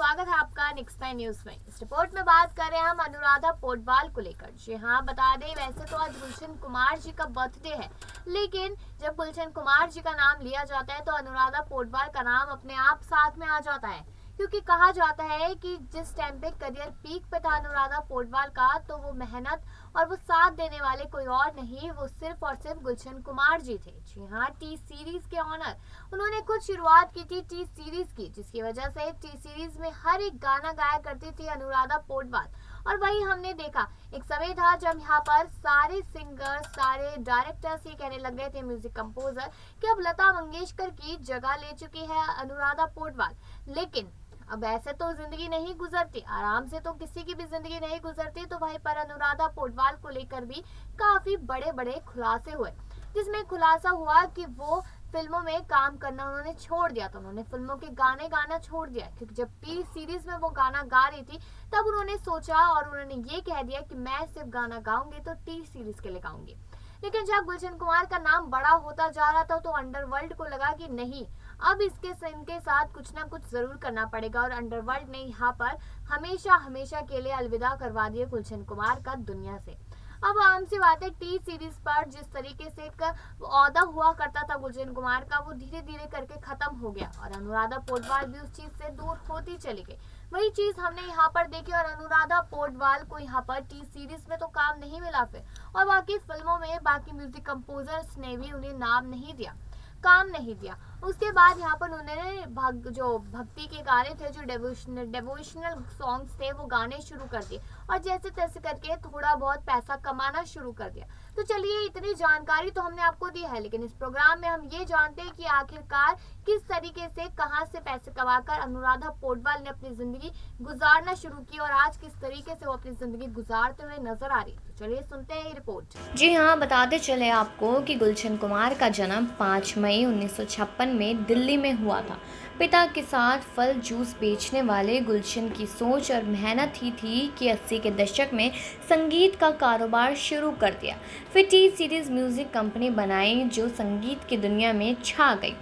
स्वागत है आपका नेक्स्ट टाइम न्यूज में। इस रिपोर्ट में बात कर रहे हैं हम अनुराधा पोडवाल को लेकर। जी हाँ, बता दें वैसे तो आज गुलशन कुमार जी का बर्थडे है, लेकिन जब गुलशन कुमार जी का नाम लिया जाता है तो अनुराधा पोडवाल का नाम अपने आप साथ में आ जाता है, क्योंकि कहा जाता है कि जिस टाइम पे करियर पीक पे था अनुराधा पोडवाल का, तो वो मेहनत और वो साथ देने वाले कोई और नहीं, वो सिर्फ और सिर्फ गुलशन कुमार जी थे। जी हाँ, टी सीरीज के ऑनर उन्होंने खुद शुरुआत की थी टी सीरीज की, जिसकी वजह से टी सीरीज में हर एक गाना गाया करती थी अनुराधा पोडवाल। और वही हमने देखा, एक समय था जब यहाँ पर सारे सिंगर, सारे डायरेक्टर्स ये कहने लग गए थे, म्यूजिक कंपोजर, कि अब लता मंगेशकर की जगह ले चुकी है अनुराधा पोडवाल। लेकिन अब ऐसे तो जिंदगी नहीं गुजरती, आराम से तो किसी की भी जिंदगी नहीं गुजरती। तो वहीं पर अनुराधा पोडवाल को लेकर भी काफी बड़े बड़े खुलासे हुए, जिसमें खुलासा हुआ कि वो फिल्मों में काम करना उन्होंने छोड़ दिया था। उन्होंने फिल्मों के गाने गाना छोड़ दिया, क्योंकि जब टी सीरीज में वो गाना गा रही थी तब उन्होंने सोचा और उन्होंने ये कह दिया कि मैं सिर्फ गाना गाऊंगी तो टी सीरीज के लिए गाऊंगी। लेकिन जब गुलशन कुमार का नाम बड़ा होता जा रहा था तो अंडरवर्ल्ड को लगा कि नहीं, अब इनके साथ कुछ ना कुछ जरूर करना पड़ेगा, और अंडरवर्ल्ड ने यहाँ पर हमेशा हमेशा के लिए अलविदा करवा दिया गुलशन कुमार का दुनिया से। अब आम सी बात है, टी सीरीज पर जिस तरीके से एक औहदा हुआ करता था गुलशन कुमार का, वो धीरे धीरे करके खत्म हो गया और अनुराधा पोडवाल भी उस चीज से दूर होती चली गई। वही चीज हमने यहाँ पर देखी, और अनुराधा पोडवाल को यहाँ पर टी सीरीज में तो काम नहीं मिला फिर, और बाकी फिल्मों में बाकी म्यूजिक कंपोजर्स ने भी उन्हें नाम नहीं दिया, काम नहीं दिया। उसके बाद यहाँ पर उन्होंने जो भक्ति के गाने थे, जो डेवोशनल सॉन्ग्स थे, वो गाने शुरू कर दिए और जैसे तैसे करके थोड़ा बहुत पैसा कमाना शुरू कर दिया। तो चलिए, इतनी जानकारी तो हमने आपको दी है, लेकिन इस प्रोग्राम में हम ये जानते हैं कि आखिरकार किस तरीके से, कहां से पैसे कमाकर अनुराधा पोडवाल ने अपनी जिंदगी गुजारना शुरू की और आज किस तरीके से वो अपनी जिंदगी गुजारते हुए नजर आ रही है। तो चलिए सुनते हैं ये रिपोर्ट। जी हाँ, बताते चले आपको कि गुलशन कुमार का जन्म 5 मई 1956 में दिल्ली में हुआ था। पिता के साथ फल जूस बेचने वाले गुलशन की सोच और मेहनत ही थी कि 80 के दशक में संगीत का कारोबार शुरू कर दिया। फिर टी सीरीज म्यूजिक कंपनी बनाई जो संगीत की दुनिया में छा गई।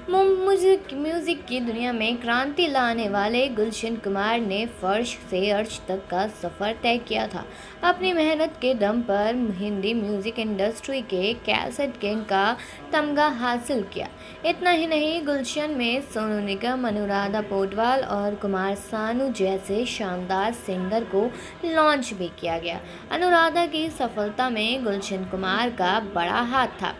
म्यूजिक की दुनिया में क्रांति लाने वाले गुलशन कुमार ने फर्श से अर्श तक का सफ़र तय किया था। अपनी मेहनत के दम पर हिंदी म्यूजिक इंडस्ट्री के कैसेट किंग का तमगा हासिल किया। इतना ही नहीं, गुलशन में सोनू निगम, अनुराधा पोडवाल और कुमार सानू जैसे शानदार सिंगर को लॉन्च भी किया गया। अनुराधा की सफलता में गुलशन कुमार का बड़ा हाथ था।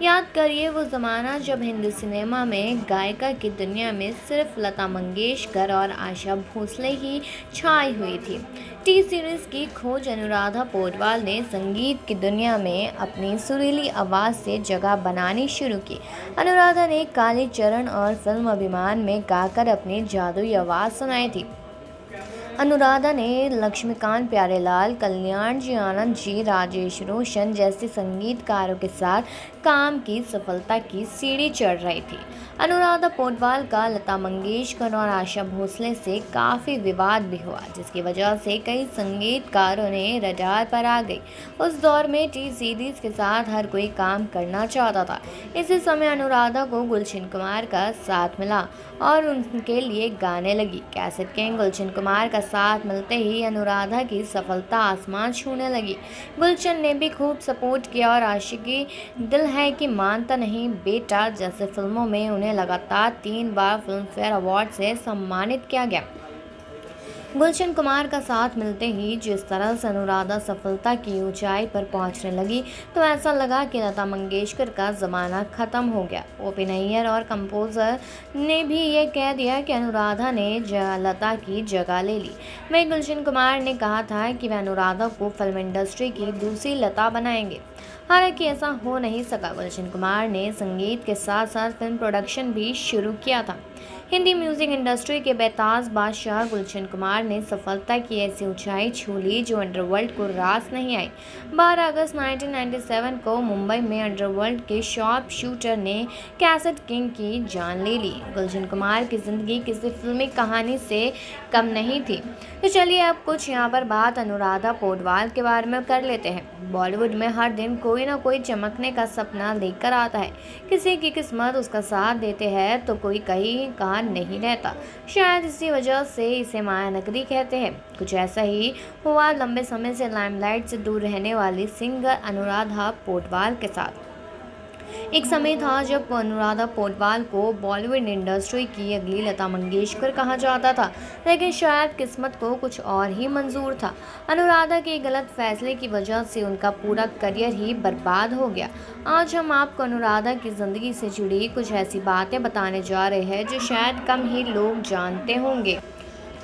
याद करिए वो ज़माना जब हिंदी सिनेमा में गायिका की दुनिया में सिर्फ लता मंगेशकर और आशा भोसले ही छाई हुई थी। टी सीरीज़ की खोज अनुराधा पोडवाल ने संगीत की दुनिया में अपनी सुरीली आवाज़ से जगह बनानी शुरू की। अनुराधा ने कालीचरण और फिल्म अभिमान में गाकर अपनी जादुई आवाज़ सुनाई थी। अनुराधा ने लक्ष्मीकांत प्यारेलाल, कल्याण जी, आनंद जी, राजेश रोशन जैसे संगीतकारों के साथ काम की सफलता की सीढ़ी चढ़ रही थी। अनुराधा पोडवाल का लता मंगेशकर और आशा भोसले से काफ़ी विवाद भी हुआ, जिसकी वजह से कई संगीतकारों ने रडार पर आ गई। उस दौर में टी सीरीज के साथ हर कोई काम करना चाहता था। इसी समय अनुराधा को गुलशन कुमार का साथ मिला और उनके लिए गाने लगी। कैसेट किंग गुलशन कुमार का साथ मिलते ही अनुराधा की सफलता आसमान छूने लगी। गुलशन ने भी खूब सपोर्ट किया और आशिकी दिल है कि मानता नहीं बेटा जैसे फिल्मों में उन्हें लगातार 3 बार फिल्म फेयर अवार्ड से सम्मानित किया गया। गुलशन कुमार का साथ मिलते ही जिस तरह से अनुराधा सफलता की ऊंचाई पर पहुंचने लगी, तो ऐसा लगा कि लता मंगेशकर का ज़माना ख़त्म हो गया। ओपी नैयर और कंपोज़र ने भी ये कह दिया कि अनुराधा ने लता की जगह ले ली। वहीं गुलशन कुमार ने कहा था कि वह अनुराधा को फिल्म इंडस्ट्री की दूसरी लता बनाएंगे। हालांकि ऐसा हो नहीं सका। गुलशन कुमार ने संगीत के साथ साथ फिल्म प्रोडक्शन भी शुरू किया था। हिंदी म्यूजिक इंडस्ट्री के बेताज बादशाह गुलशन कुमार ने सफलता की ऐसी ऊंचाई छू ली जो अंडरवर्ल्ड को रास नहीं आई। 12 अगस्त 1997 को मुंबई में अंडरवर्ल्ड के शॉर्प शूटर ने कैसेट किंग की जान ले ली। गुलशन कुमार की ज़िंदगी किसी फिल्मी कहानी से कम नहीं थी। तो चलिए अब कुछ यहाँ पर बात अनुराधा पोडवाल के बारे में कर लेते हैं। बॉलीवुड में हर दिन कोई ना कोई चमकने का सपना लेकर आता है। किसी की किस्मत उसका साथ देते हैं तो कोई कहीं कहाँ कुमार नहीं रहता। शायद इसी वजह से इसे माया नगरी कहते हैं। कुछ ऐसा ही हुआ लंबे समय से लाइमलाइट से दूर रहने वाली सिंगर अनुराधा पौडवाल के साथ। एक समय था जब अनुराधा पौडवाल को बॉलीवुड इंडस्ट्री की अगली लता मंगेशकर कहा जाता था, लेकिन शायद किस्मत को कुछ और ही मंजूर था। अनुराधा के गलत फैसले की वजह से उनका पूरा करियर ही बर्बाद हो गया। आज हम आपको अनुराधा की ज़िंदगी से जुड़ी कुछ ऐसी बातें बताने जा रहे हैं जो शायद कम ही लोग जानते होंगे।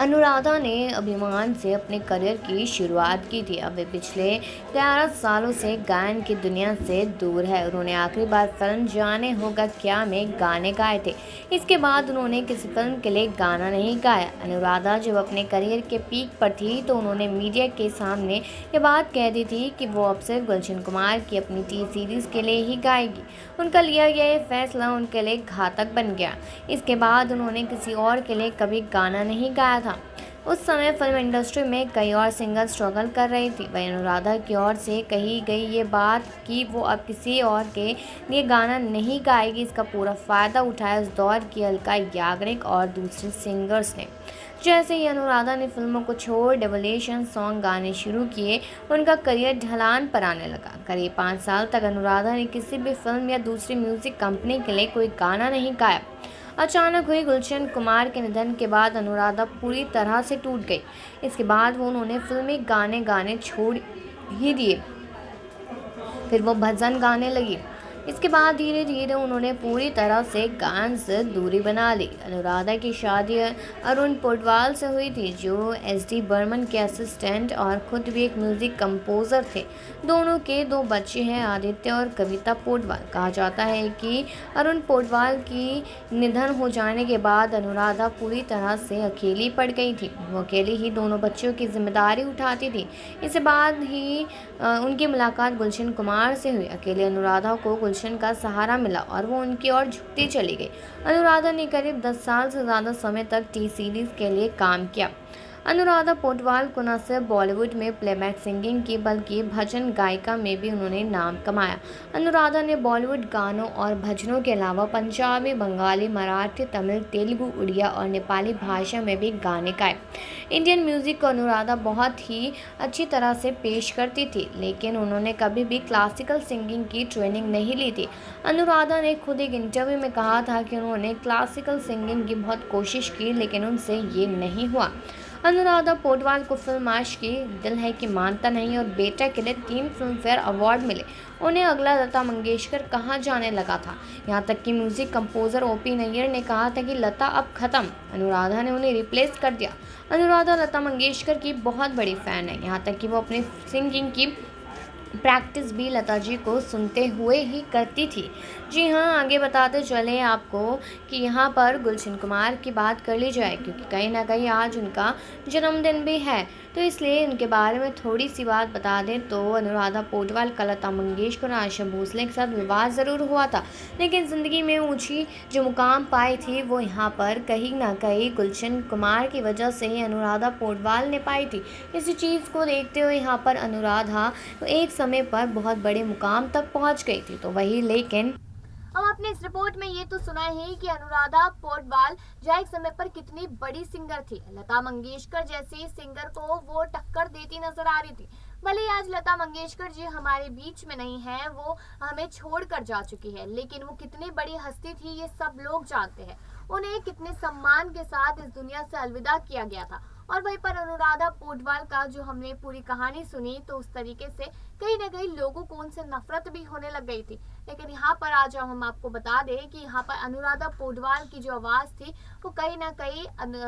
अनुराधा ने अभिमान से अपने करियर की शुरुआत की थी। अब वे पिछले 11 सालों से गायन की दुनिया से दूर है। उन्होंने आखिरी बार फिल्म जाने होगा क्या में गाने गाए थे। इसके बाद उन्होंने किसी फिल्म के लिए गाना नहीं गाया। अनुराधा जब अपने करियर के पीक पर थी तो उन्होंने मीडिया के सामने ये बात कह दी थी कि वो अब सिर्फ गुलशन कुमार की अपनी टी सीरीज़ के लिए ही गाएगी। उनका लिया गया ये फैसला उनके लिए घातक बन गया। इसके बाद उन्होंने किसी और के लिए कभी गाना नहीं गाया था। उस समय फिल्म इंडस्ट्री में कई और सिंगर स्ट्रगल कर रही थी। वहीं अनुराधा की ओर से कही गई ये बात कि वो अब किसी और के लिए गाना नहीं गाएगी, इसका पूरा फ़ायदा उठाया उस दौर की अलका याग्निक और दूसरे सिंगर्स ने। जैसे ही अनुराधा ने फिल्मों को छोड़ डेवलेशन सॉन्ग गाने शुरू किए, उनका करियर ढलान पर आने लगा। करीब 5 साल तक अनुराधा ने किसी भी फिल्म या दूसरी म्यूज़िक कंपनी के लिए कोई गाना नहीं गाया। अचानक हुई गुलशन कुमार के निधन के बाद अनुराधा पूरी तरह से टूट गई। इसके बाद उन्होंने फिल्मी गाने गाने छोड़ ही दिए। फिर वो भजन गाने लगी। इसके बाद धीरे धीरे उन्होंने पूरी तरह से गायन से दूरी बना ली। अनुराधा की शादी अरुण पौडवाल से हुई थी, जो एस.डी. बर्मन के असिस्टेंट और खुद भी एक म्यूज़िक कंपोज़र थे। दोनों के 2 बच्चे हैं, आदित्य और कविता पौडवाल। कहा जाता है कि अरुण पौडवाल की निधन हो जाने के बाद अनुराधा पूरी तरह से अकेली पड़ गई थी। वो अकेली ही दोनों बच्चों की जिम्मेदारी उठाती थी। इसके बाद ही उनकी मुलाकात गुलशन कुमार से हुई। अकेले अनुराधा को गुलशन का सहारा मिला और वो उनकी ओर झुकती चली गई। अनुराधा ने करीब 10 साल से ज़्यादा समय तक टी सीरीज़ के लिए काम किया। अनुराधा पौडवाल को न सिर्फ बॉलीवुड में प्लेबैक सिंगिंग की बल्कि भजन गायिका में भी उन्होंने नाम कमाया। अनुराधा ने बॉलीवुड गानों और भजनों के अलावा पंजाबी, बंगाली, मराठी, तमिल, तेलुगु, उड़िया और नेपाली भाषा में भी गाने गाए। इंडियन म्यूज़िक को अनुराधा बहुत ही अच्छी तरह से पेश करती थी, लेकिन उन्होंने कभी भी क्लासिकल सिंगिंग की ट्रेनिंग नहीं ली थी। अनुराधा ने खुद एक इंटरव्यू में कहा था कि उन्होंने क्लासिकल सिंगिंग की बहुत कोशिश की, लेकिन उनसे ये नहीं हुआ। अनुराधा पौडवाल को फिल्म आशिकी, दिल है कि मानता नहीं और बेटा के लिए 3 फिल्म फेयर अवार्ड मिले। उन्हें अगला लता मंगेशकर कहा जाने लगा था। यहाँ तक कि म्यूज़िक कंपोज़र ओ.पी. नैयर ने कहा था कि लता अब ख़त्म। अनुराधा ने उन्हें रिप्लेस कर दिया। अनुराधा लता मंगेशकर की बहुत बड़ी फ़ैन है, यहाँ तक कि वो अपनी सिंगिंग की प्रैक्टिस भी लता जी को सुनते हुए ही करती थी। जी हाँ, आगे बताते चले आपको कि यहाँ पर गुलशन कुमार की बात कर ली जाए, क्योंकि कहीं ना कहीं आज उनका जन्मदिन भी है, तो इसलिए उनके बारे में थोड़ी सी बात बता दें तो अनुराधा पौडवाल का लता मंगेशकर और आशा भोसले के साथ विवाह ज़रूर हुआ था, लेकिन ज़िंदगी में ऊँची जो मुकाम पाई थी वो यहाँ पर कहीं ना कहीं गुलशन कुमार की वजह से ही अनुराधा पौडवाल ने पाई थी। इसी चीज़ को देखते हुए यहाँ पर अनुराधा एक समय पर बहुत बड़े मुकाम तक पहुँच गई थी। तो वही लेकिन अब आपने इस रिपोर्ट में ये तो सुना ही कि अनुराधा पौडवाल जो एक समय पर कितनी बड़ी सिंगर थी। लता मंगेशकर जैसी सिंगर को वो टक्कर देती नजर आ रही थी। भले ही आज लता मंगेशकर जी हमारे बीच में नहीं है, वो हमें छोड़कर जा चुकी है, लेकिन वो कितनी बड़ी हस्ती थी ये सब लोग जानते हैं। उन्हें कितने सम्मान के साथ इस दुनिया से अलविदा किया गया था। और वहीं पर अनुराधा पौडवाल का जो हमने पूरी कहानी सुनी, तो उस तरीके से कहीं ना कहीं लोगों को उनसे नफरत भी होने लग गई थी। लेकिन यहाँ पर आज हम आपको बता दें कि यहाँ पर अनुराधा पौडवाल की जो आवाज़ थी वो कहीं ना कहीं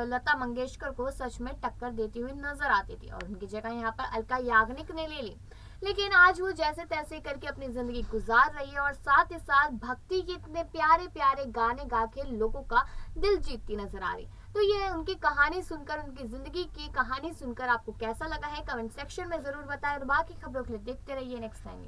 लता मंगेशकर को सच में टक्कर देती हुई नजर आती थी, और उनकी जगह यहाँ पर अलका याग्निक ने ले ली। लेकिन आज वो जैसे तैसे करके अपनी जिंदगी गुजार रही है और साथ ही साथ भक्ति के इतने प्यारे प्यारे गाने गा के लोगों का दिल जीतती नजर आ रही। तो ये उनकी कहानी सुनकर, उनकी जिंदगी की कहानी सुनकर आपको कैसा लगा है कमेंट सेक्शन में जरूर बताएं, और बाकी खबरों के लिए देखते रहिए नेक्स्ट टाइम।